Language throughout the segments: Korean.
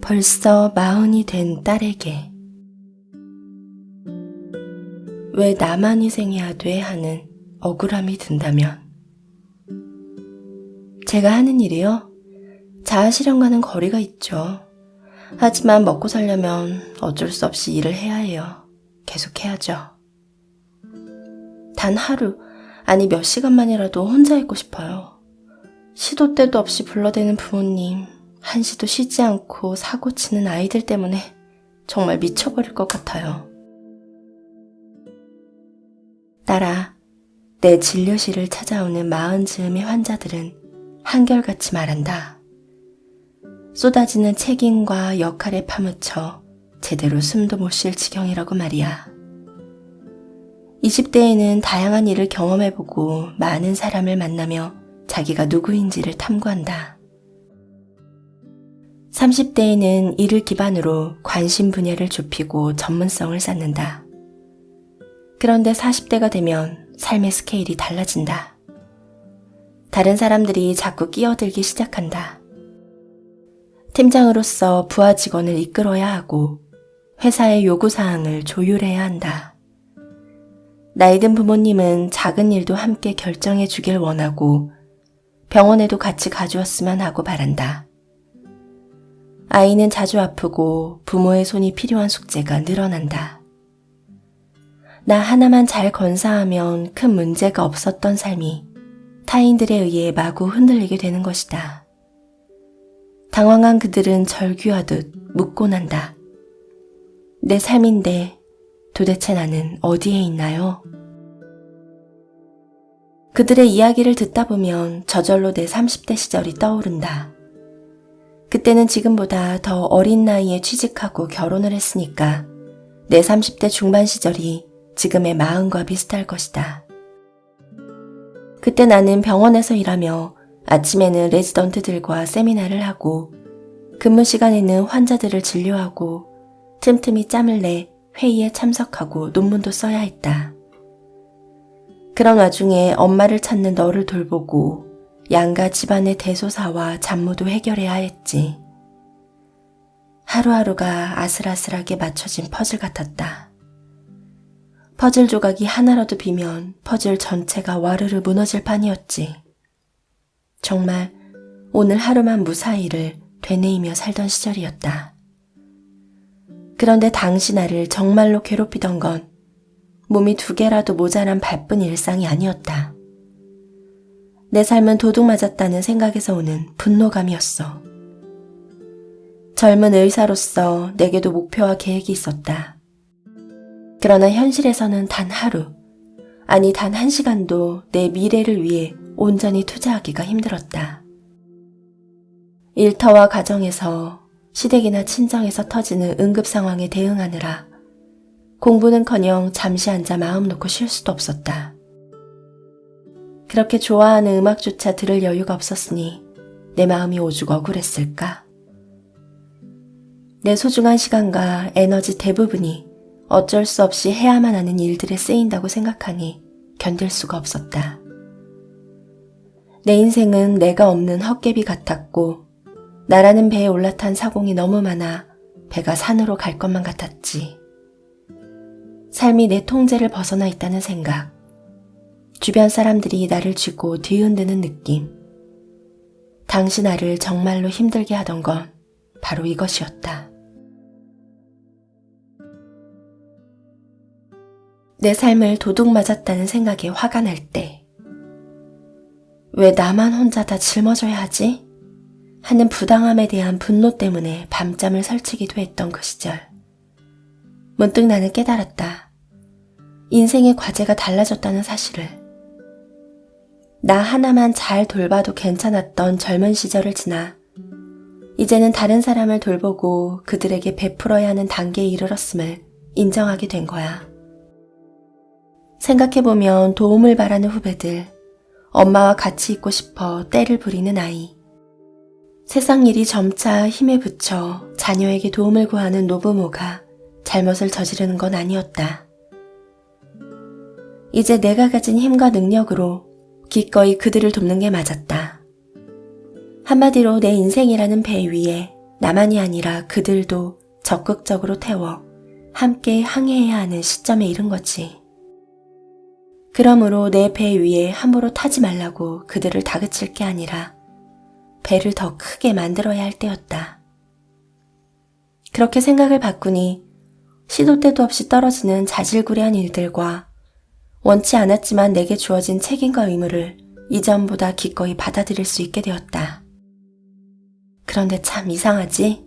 벌써 40이 된 딸에게 왜 나만 희생해야 돼 하는 억울함이 든다면 제가 하는 일이요? 자아실현과는 거리가 있죠. 하지만 먹고 살려면 어쩔 수 없이 일을 해야 해요. 계속 해야죠. 단 하루, 아니 몇 시간만이라도 혼자 있고 싶어요. 시도 때도 없이 불러대는 부모님, 한시도 쉬지 않고 사고치는 아이들 때문에 정말 미쳐버릴 것 같아요. 딸아, 내 진료실을 찾아오는 마흔즈음의 환자들은 한결같이 말한다. 쏟아지는 책임과 역할에 파묻혀 제대로 숨도 못 쉴 지경이라고 말이야. 20대에는 다양한 일을 경험해보고 많은 사람을 만나며 자기가 누구인지를 탐구한다. 30대에는 이를 기반으로 관심 분야를 좁히고 전문성을 쌓는다. 그런데 40대가 되면 삶의 스케일이 달라진다. 다른 사람들이 자꾸 끼어들기 시작한다. 팀장으로서 부하 직원을 이끌어야 하고 회사의 요구사항을 조율해야 한다. 나이 든 부모님은 작은 일도 함께 결정해 주길 원하고 병원에도 같이 가주었으면 하고 바란다. 아이는 자주 아프고 부모의 손이 필요한 숙제가 늘어난다. 나 하나만 잘 건사하면 큰 문제가 없었던 삶이 타인들에 의해 마구 흔들리게 되는 것이다. 당황한 그들은 절규하듯 묻곤 한다. 내 삶인데 도대체 나는 어디에 있나요? 그들의 이야기를 듣다 보면 저절로 내 30대 시절이 떠오른다. 그때는 지금보다 더 어린 나이에 취직하고 결혼을 했으니까 내 30대 중반 시절이 지금의 마음과 비슷할 것이다. 그때 나는 병원에서 일하며 아침에는 레지던트들과 세미나를 하고 근무 시간에는 환자들을 진료하고 틈틈이 짬을 내 회의에 참석하고 논문도 써야 했다. 그런 와중에 엄마를 찾는 너를 돌보고 양가 집안의 대소사와 잡무도 해결해야 했지. 하루하루가 아슬아슬하게 맞춰진 퍼즐 같았다. 퍼즐 조각이 하나라도 비면 퍼즐 전체가 와르르 무너질 판이었지. 정말 오늘 하루만 무사히를 되뇌이며 살던 시절이었다. 그런데 당시 나를 정말로 괴롭히던 건 몸이 2개라도 모자란 바쁜 일상이 아니었다. 내 삶은 도둑 맞았다는 생각에서 오는 분노감이었어. 젊은 의사로서 내게도 목표와 계획이 있었다. 그러나 현실에서는 단 하루, 아니 단 1시간도 내 미래를 위해 온전히 투자하기가 힘들었다. 일터와 가정에서 시댁이나 친정에서 터지는 응급 상황에 대응하느라 공부는커녕 잠시 앉아 마음 놓고 쉴 수도 없었다. 그렇게 좋아하는 음악조차 들을 여유가 없었으니 내 마음이 오죽 억울했을까? 내 소중한 시간과 에너지 대부분이 어쩔 수 없이 해야만 하는 일들에 쓰인다고 생각하니 견딜 수가 없었다. 내 인생은 내가 없는 헛개비 같았고 나라는 배에 올라탄 사공이 너무 많아 배가 산으로 갈 것만 같았지. 삶이 내 통제를 벗어나 있다는 생각, 주변 사람들이 나를 쥐고 뒤흔드는 느낌. 당시 나를 정말로 힘들게 하던 건 바로 이것이었다. 내 삶을 도둑 맞았다는 생각에 화가 날 때, 왜 나만 혼자 다 짊어져야 하지? 하는 부당함에 대한 분노 때문에 밤잠을 설치기도 했던 그 시절. 문득 나는 깨달았다. 인생의 과제가 달라졌다는 사실을. 나 하나만 잘 돌봐도 괜찮았던 젊은 시절을 지나 이제는 다른 사람을 돌보고 그들에게 베풀어야 하는 단계에 이르렀음을 인정하게 된 거야. 생각해보면 도움을 바라는 후배들, 엄마와 같이 있고 싶어 떼를 부리는 아이, 세상 일이 점차 힘에 부쳐 자녀에게 도움을 구하는 노부모가 잘못을 저지르는 건 아니었다. 이제 내가 가진 힘과 능력으로 기꺼이 그들을 돕는 게 맞았다. 한마디로 내 인생이라는 배 위에 나만이 아니라 그들도 적극적으로 태워 함께 항해해야 하는 시점에 이른 거지. 그러므로 내 배 위에 함부로 타지 말라고 그들을 다그칠 게 아니라 배를 더 크게 만들어야 할 때였다. 그렇게 생각을 바꾸니 시도 때도 없이 떨어지는 자질구레한 일들과 원치 않았지만 내게 주어진 책임과 의무를 이전보다 기꺼이 받아들일 수 있게 되었다. 그런데 참 이상하지?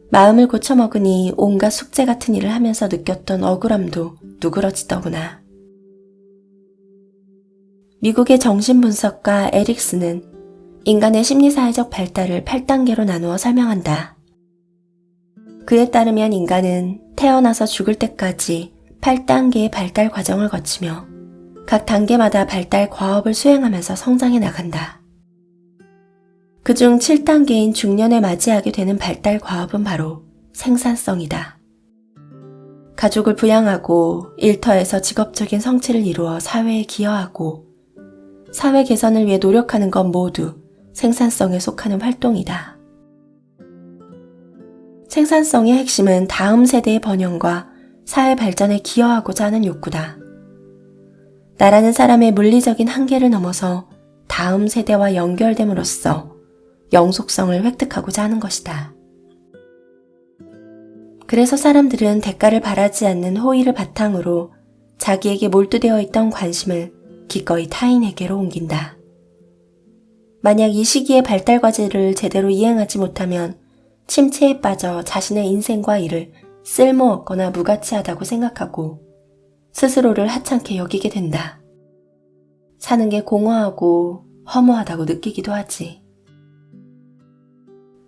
마음을 고쳐먹으니 온갖 숙제 같은 일을 하면서 느꼈던 억울함도 누그러지더구나. 미국의 정신분석가 에릭스는 인간의 심리사회적 발달을 8단계로 나누어 설명한다. 그에 따르면 인간은 태어나서 죽을 때까지 8단계의 발달 과정을 거치며 각 단계마다 발달 과업을 수행하면서 성장해 나간다. 그중 7단계인 중년에 맞이하게 되는 발달 과업은 바로 생산성이다. 가족을 부양하고 일터에서 직업적인 성취를 이루어 사회에 기여하고 사회 개선을 위해 노력하는 것 모두 생산성에 속하는 활동이다. 생산성의 핵심은 다음 세대의 번영과 사회 발전에 기여하고자 하는 욕구다. 나라는 사람의 물리적인 한계를 넘어서 다음 세대와 연결됨으로써 영속성을 획득하고자 하는 것이다. 그래서 사람들은 대가를 바라지 않는 호의를 바탕으로 자기에게 몰두되어 있던 관심을 기꺼이 타인에게로 옮긴다. 만약 이 시기에 발달 과제를 제대로 이행하지 못하면 침체에 빠져 자신의 인생과 일을 쓸모없거나 무가치하다고 생각하고 스스로를 하찮게 여기게 된다. 사는 게 공허하고 허무하다고 느끼기도 하지.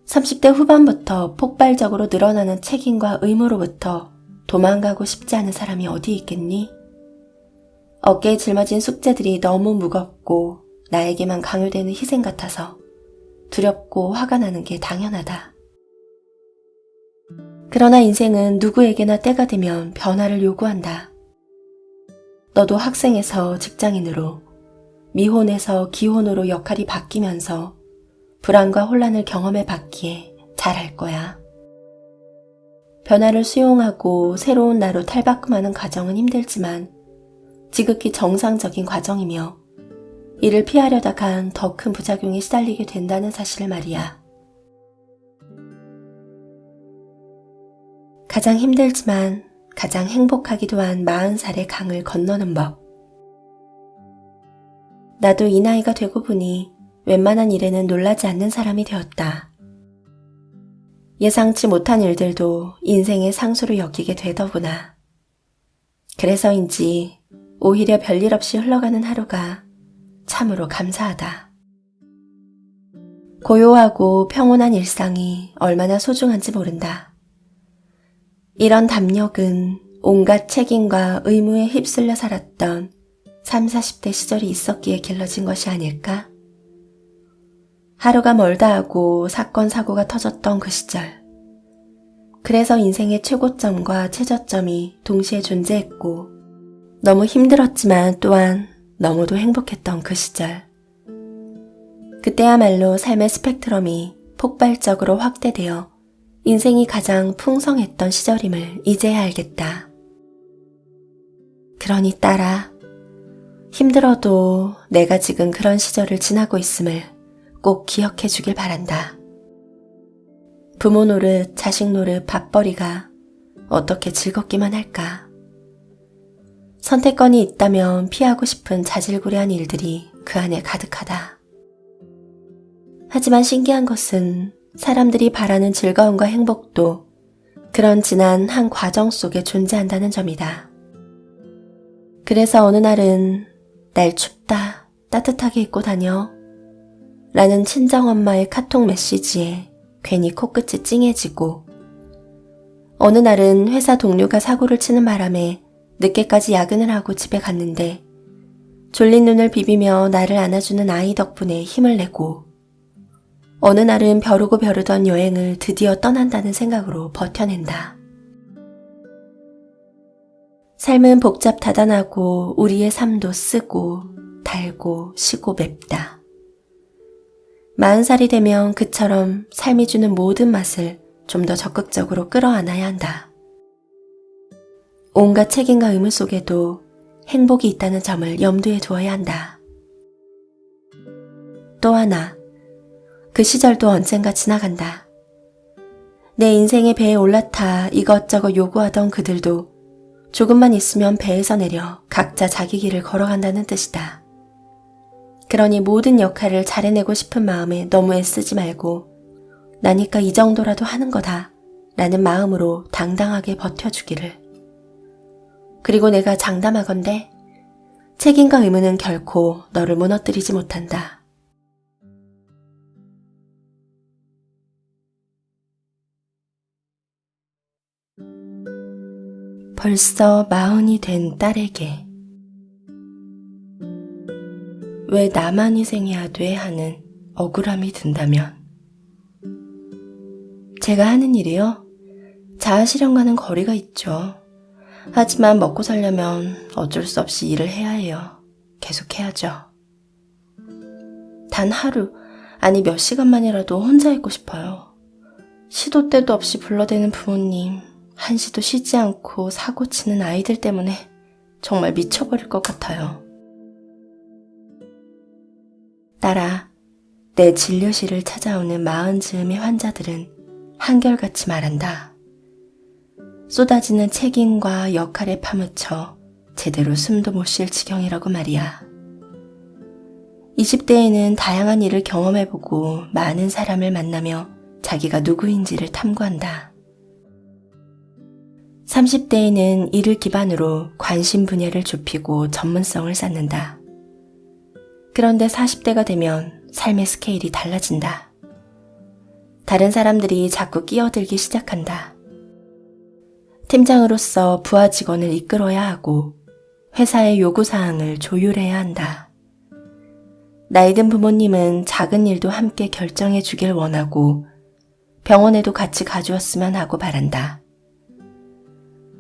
30대 후반부터 폭발적으로 늘어나는 책임과 의무로부터 도망가고 싶지 않은 사람이 어디 있겠니? 어깨에 짊어진 숙제들이 너무 무겁고 나에게만 강요되는 희생 같아서 두렵고 화가 나는 게 당연하다. 그러나 인생은 누구에게나 때가 되면 변화를 요구한다. 너도 학생에서 직장인으로, 미혼에서 기혼으로 역할이 바뀌면서 불안과 혼란을 경험해 봤기에 잘할 거야. 변화를 수용하고 새로운 나로 탈바꿈하는 과정은 힘들지만 지극히 정상적인 과정이며 이를 피하려다간 더 큰 부작용에 시달리게 된다는 사실을 말이야. 가장 힘들지만 가장 행복하기도 한 40살의 강을 건너는 법. 나도 이 나이가 되고 보니 웬만한 일에는 놀라지 않는 사람이 되었다. 예상치 못한 일들도 인생의 상수로 여기게 되더구나. 그래서인지 오히려 별일 없이 흘러가는 하루가 참으로 감사하다. 고요하고 평온한 일상이 얼마나 소중한지 모른다. 이런 담력은 온갖 책임과 의무에 휩쓸려 살았던 30, 40대 시절이 있었기에 길러진 것이 아닐까? 하루가 멀다 하고 사건, 사고가 터졌던 그 시절. 그래서 인생의 최고점과 최저점이 동시에 존재했고 너무 힘들었지만 또한 너무도 행복했던 그 시절. 그때야말로 삶의 스펙트럼이 폭발적으로 확대되어 인생이 가장 풍성했던 시절임을 이제야 알겠다. 그러니 딸아, 힘들어도 내가 지금 그런 시절을 지나고 있음을 꼭 기억해 주길 바란다. 부모 노릇, 자식 노릇, 밥벌이가 어떻게 즐겁기만 할까? 선택권이 있다면 피하고 싶은 자질구레한 일들이 그 안에 가득하다. 하지만 신기한 것은 사람들이 바라는 즐거움과 행복도 그런 지난 한 과정 속에 존재한다는 점이다. 그래서 어느 날은 날 춥다, 따뜻하게 입고 다녀 라는 친정엄마의 카톡 메시지에 괜히 코끝이 찡해지고 어느 날은 회사 동료가 사고를 치는 바람에 늦게까지 야근을 하고 집에 갔는데 졸린 눈을 비비며 나를 안아주는 아이 덕분에 힘을 내고 어느 날은 벼르고 벼르던 여행을 드디어 떠난다는 생각으로 버텨낸다. 삶은 복잡다단하고 우리의 삶도 쓰고 달고 시고 맵다. 40살이 되면 그처럼 삶이 주는 모든 맛을 좀 더 적극적으로 끌어안아야 한다. 온갖 책임과 의무 속에도 행복이 있다는 점을 염두에 두어야 한다. 또 하나, 그 시절도 언젠가 지나간다. 내 인생의 배에 올라타 이것저것 요구하던 그들도 조금만 있으면 배에서 내려 각자 자기 길을 걸어간다는 뜻이다. 그러니 모든 역할을 잘해내고 싶은 마음에 너무 애쓰지 말고 나니까 이 정도라도 하는 거다 라는 마음으로 당당하게 버텨주기를. 그리고 내가 장담하건대 책임과 의무는 결코 너를 무너뜨리지 못한다. 벌써 40이 된 딸에게 왜 나만 희생해야 돼 하는 억울함이 든다면 제가 하는 일이요? 자아실현과는 거리가 있죠. 하지만 먹고 살려면 어쩔 수 없이 일을 해야 해요. 계속 해야죠. 단 하루, 아니 몇 시간만이라도 혼자 있고 싶어요. 시도 때도 없이 불러대는 부모님, 한시도 쉬지 않고 사고치는 아이들 때문에 정말 미쳐버릴 것 같아요. 딸아, 내 진료실을 찾아오는 40즈음의 환자들은 한결같이 말한다. 쏟아지는 책임과 역할에 파묻혀 제대로 숨도 못 쉴 지경이라고 말이야. 20대에는 다양한 일을 경험해보고 많은 사람을 만나며 자기가 누구인지를 탐구한다. 30대에는 이를 기반으로 관심 분야를 좁히고 전문성을 쌓는다. 그런데 40대가 되면 삶의 스케일이 달라진다. 다른 사람들이 자꾸 끼어들기 시작한다. 팀장으로서 부하 직원을 이끌어야 하고 회사의 요구사항을 조율해야 한다. 나이든 부모님은 작은 일도 함께 결정해 주길 원하고 병원에도 같이 가주었으면 하고 바란다.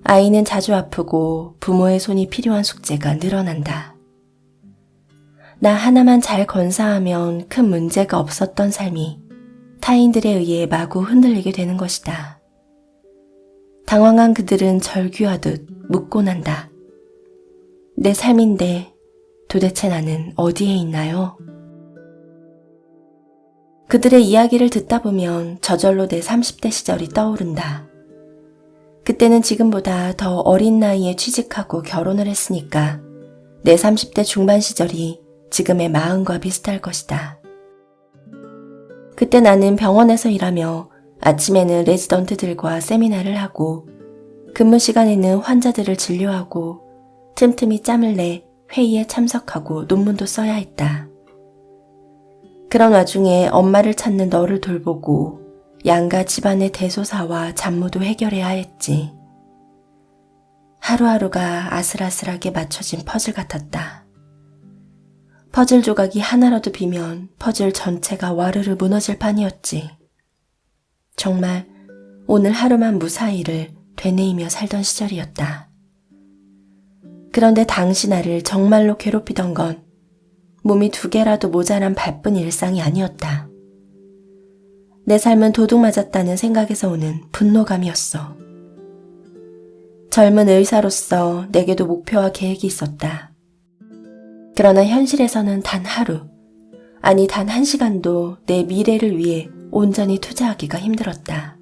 아이는 자주 아프고 부모의 손이 필요한 숙제가 늘어난다. 나 하나만 잘 건사하면 큰 문제가 없었던 삶이 타인들에 의해 마구 흔들리게 되는 것이다. 당황한 그들은 절규하듯 묻고 난다. 내 삶인데 도대체 나는 어디에 있나요? 그들의 이야기를 듣다 보면 저절로 내 30대 시절이 떠오른다. 그때는 지금보다 더 어린 나이에 취직하고 결혼을 했으니까 내 30대 중반 시절이 지금의 마음과 비슷할 것이다. 그때 나는 병원에서 일하며 아침에는 레지던트들과 세미나를 하고 근무 시간에는 환자들을 진료하고 틈틈이 짬을 내 회의에 참석하고 논문도 써야 했다. 그런 와중에 엄마를 찾는 너를 돌보고 양가 집안의 대소사와 잡무도 해결해야 했지. 하루하루가 아슬아슬하게 맞춰진 퍼즐 같았다. 퍼즐 조각이 하나라도 비면 퍼즐 전체가 와르르 무너질 판이었지. 정말 오늘 하루만 무사히를 되뇌이며 살던 시절이었다. 그런데 당시 나를 정말로 괴롭히던 건 몸이 2개라도 모자란 바쁜 일상이 아니었다. 내 삶은 도둑 맞았다는 생각에서 오는 분노감이었어. 젊은 의사로서 내게도 목표와 계획이 있었다. 그러나 현실에서는 단 하루, 아니 단 1시간도 내 미래를 위해 온전히 투자하기가 힘들었다.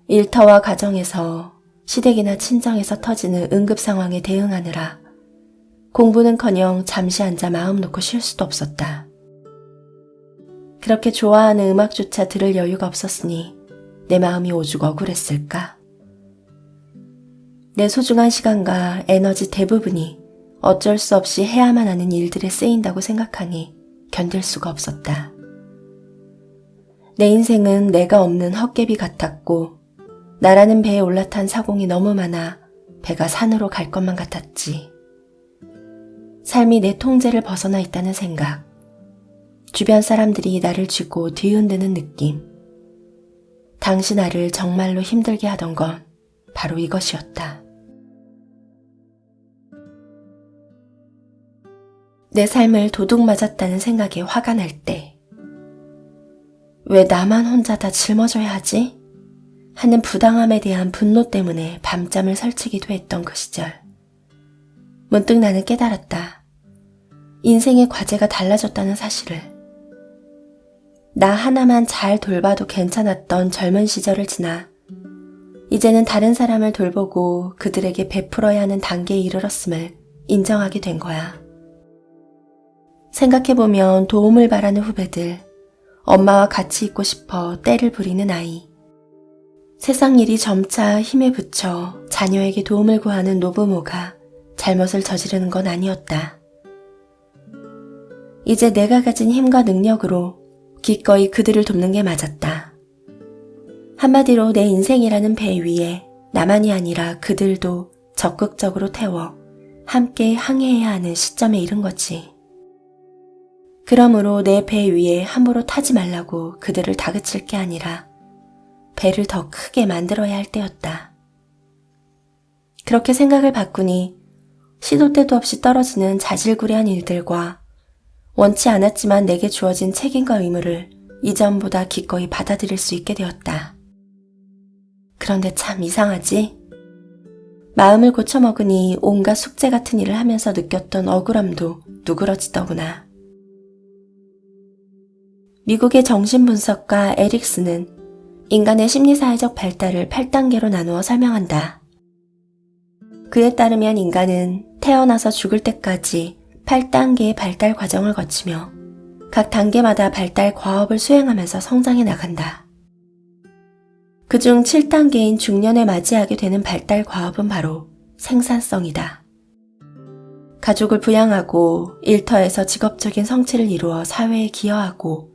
일터와 가정에서 시댁이나 친정에서 터지는 응급 상황에 대응하느라 공부는커녕 잠시 앉아 마음 놓고 쉴 수도 없었다. 그렇게 좋아하는 음악조차 들을 여유가 없었으니 내 마음이 오죽 억울했을까? 내 소중한 시간과 에너지 대부분이 어쩔 수 없이 해야만 하는 일들에 쓰인다고 생각하니 견딜 수가 없었다. 내 인생은 내가 없는 헛개비 같았고 나라는 배에 올라탄 사공이 너무 많아 배가 산으로 갈 것만 같았지. 삶이 내 통제를 벗어나 있다는 생각, 주변 사람들이 나를 쥐고 뒤흔드는 느낌, 당시 나를 정말로 힘들게 하던 건 바로 이것이었다. 내 삶을 도둑 맞았다는 생각에 화가 날 때, 왜 나만 혼자 다 짊어져야 하지? 하는 부당함에 대한 분노 때문에 밤잠을 설치기도 했던 그 시절. 문득 나는 깨달았다. 인생의 과제가 달라졌다는 사실을. 나 하나만 잘 돌봐도 괜찮았던 젊은 시절을 지나 이제는 다른 사람을 돌보고 그들에게 베풀어야 하는 단계에 이르렀음을 인정하게 된 거야. 생각해보면 도움을 바라는 후배들, 엄마와 같이 있고 싶어 떼를 부리는 아이, 세상 일이 점차 힘에 부쳐 자녀에게 도움을 구하는 노부모가 잘못을 저지르는 건 아니었다. 이제 내가 가진 힘과 능력으로 기꺼이 그들을 돕는 게 맞았다. 한마디로 내 인생이라는 배 위에 나만이 아니라 그들도 적극적으로 태워 함께 항해해야 하는 시점에 이른 거지. 그러므로 내 배 위에 함부로 타지 말라고 그들을 다그칠 게 아니라 배를 더 크게 만들어야 할 때였다. 그렇게 생각을 바꾸니 시도 때도 없이 떨어지는 자질구레한 일들과 원치 않았지만 내게 주어진 책임과 의무를 이전보다 기꺼이 받아들일 수 있게 되었다. 그런데 참 이상하지? 마음을 고쳐먹으니 온갖 숙제 같은 일을 하면서 느꼈던 억울함도 누그러지더구나. 미국의 정신분석가 에릭스는 인간의 심리사회적 발달을 8단계로 나누어 설명한다. 그에 따르면 인간은 태어나서 죽을 때까지 8단계의 발달 과정을 거치며 각 단계마다 발달 과업을 수행하면서 성장해 나간다. 그중 7단계인 중년에 맞이하게 되는 발달 과업은 바로 생산성이다. 가족을 부양하고 일터에서 직업적인 성취를 이루어 사회에 기여하고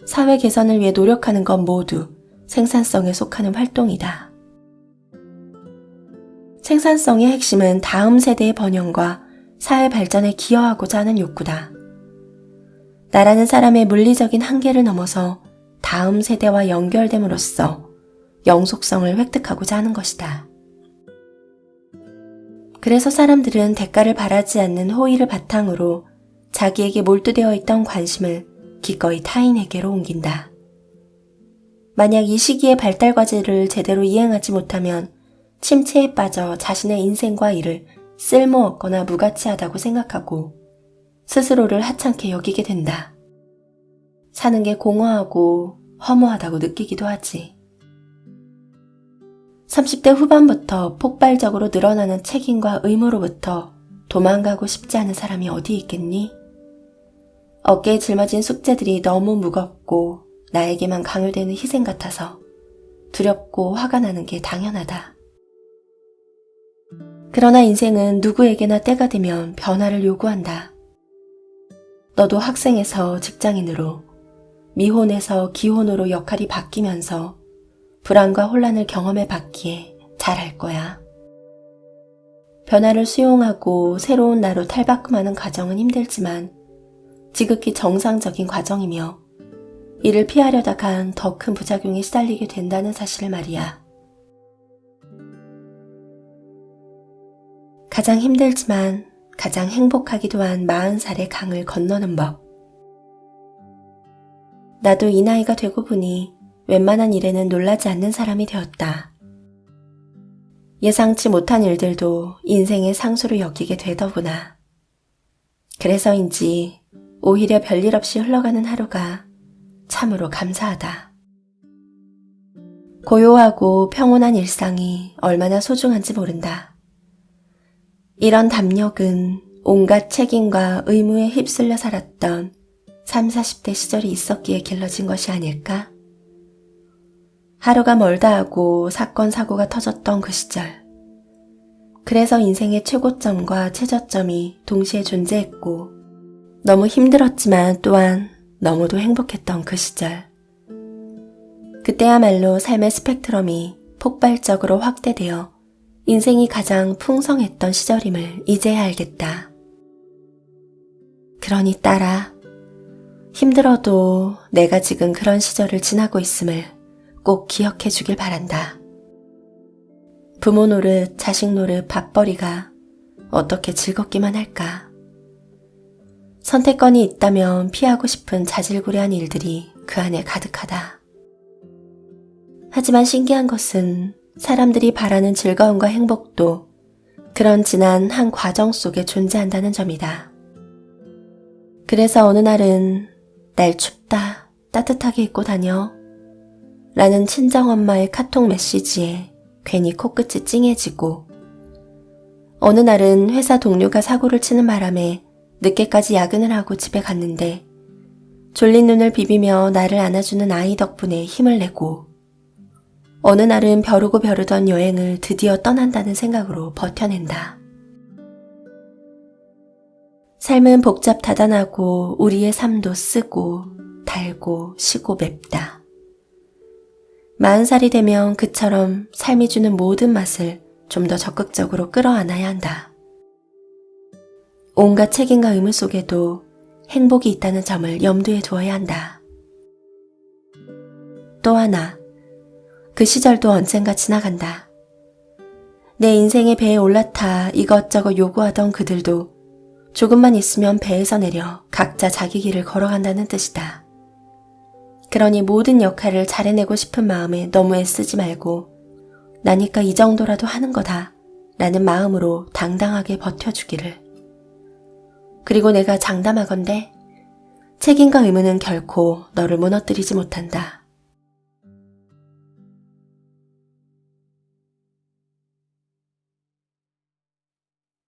사회 개선을 위해 노력하는 것 모두 생산성에 속하는 활동이다. 생산성의 핵심은 다음 세대의 번영과 사회 발전에 기여하고자 하는 욕구다. 나라는 사람의 물리적인 한계를 넘어서 다음 세대와 연결됨으로써 영속성을 획득하고자 하는 것이다. 그래서 사람들은 대가를 바라지 않는 호의를 바탕으로 자기에게 몰두되어 있던 관심을 기꺼이 타인에게로 옮긴다. 만약 이 시기의 발달 과제를 제대로 이행하지 못하면 침체에 빠져 자신의 인생과 일을 쓸모없거나 무가치하다고 생각하고 스스로를 하찮게 여기게 된다. 사는 게 공허하고 허무하다고 느끼기도 하지. 30대 후반부터 폭발적으로 늘어나는 책임과 의무로부터 도망가고 싶지 않은 사람이 어디 있겠니? 어깨에 짊어진 숙제들이 너무 무겁고 나에게만 강요되는 희생 같아서 두렵고 화가 나는 게 당연하다. 그러나 인생은 누구에게나 때가 되면 변화를 요구한다. 너도 학생에서 직장인으로, 미혼에서 기혼으로 역할이 바뀌면서 불안과 혼란을 경험해 봤기에 잘할 거야. 변화를 수용하고 새로운 나로 탈바꿈하는 과정은 힘들지만 지극히 정상적인 과정이며 이를 피하려다간 더 큰 부작용에 시달리게 된다는 사실을 말이야. 가장 힘들지만 가장 행복하기도 한 40살의 강을 건너는 법. 나도 이 나이가 되고 보니 웬만한 일에는 놀라지 않는 사람이 되었다. 예상치 못한 일들도 인생의 상수로 여기게 되더구나. 그래서인지 오히려 별일 없이 흘러가는 하루가 참으로 감사하다. 고요하고 평온한 일상이 얼마나 소중한지 모른다. 이런 담력은 온갖 책임과 의무에 휩쓸려 살았던 30, 40대 시절이 있었기에 길러진 것이 아닐까? 하루가 멀다 하고 사건, 사고가 터졌던 그 시절. 그래서 인생의 최고점과 최저점이 동시에 존재했고 너무 힘들었지만 또한 너무도 행복했던 그 시절. 그때야말로 삶의 스펙트럼이 폭발적으로 확대되어 인생이 가장 풍성했던 시절임을 이제야 알겠다. 그러니 딸아, 힘들어도 내가 지금 그런 시절을 지나고 있음을 꼭 기억해 주길 바란다. 부모 노릇, 자식 노릇, 밥벌이가 어떻게 즐겁기만 할까? 선택권이 있다면 피하고 싶은 자질구레한 일들이 그 안에 가득하다. 하지만 신기한 것은 사람들이 바라는 즐거움과 행복도 그런 지난 한 과정 속에 존재한다는 점이다. 그래서 어느 날은 날 춥다, 따뜻하게 입고 다녀 라는 친정엄마의 카톡 메시지에 괜히 코끝이 찡해지고, 어느 날은 회사 동료가 사고를 치는 바람에 늦게까지 야근을 하고 집에 갔는데 졸린 눈을 비비며 나를 안아주는 아이 덕분에 힘을 내고, 어느 날은 벼르고 벼르던 여행을 드디어 떠난다는 생각으로 버텨낸다. 삶은 복잡 다단하고 우리의 삶도 쓰고 달고 시고 맵다. 40살이 되면 그처럼 삶이 주는 모든 맛을 좀 더 적극적으로 끌어안아야 한다. 온갖 책임과 의무 속에도 행복이 있다는 점을 염두에 두어야 한다. 또 하나, 그 시절도 언젠가 지나간다. 내 인생의 배에 올라타 이것저것 요구하던 그들도 조금만 있으면 배에서 내려 각자 자기 길을 걸어간다는 뜻이다. 그러니 모든 역할을 잘해내고 싶은 마음에 너무 애쓰지 말고 나니까 이 정도라도 하는 거다 라는 마음으로 당당하게 버텨주기를. 그리고 내가 장담하건대 책임과 의무는 결코 너를 무너뜨리지 못한다.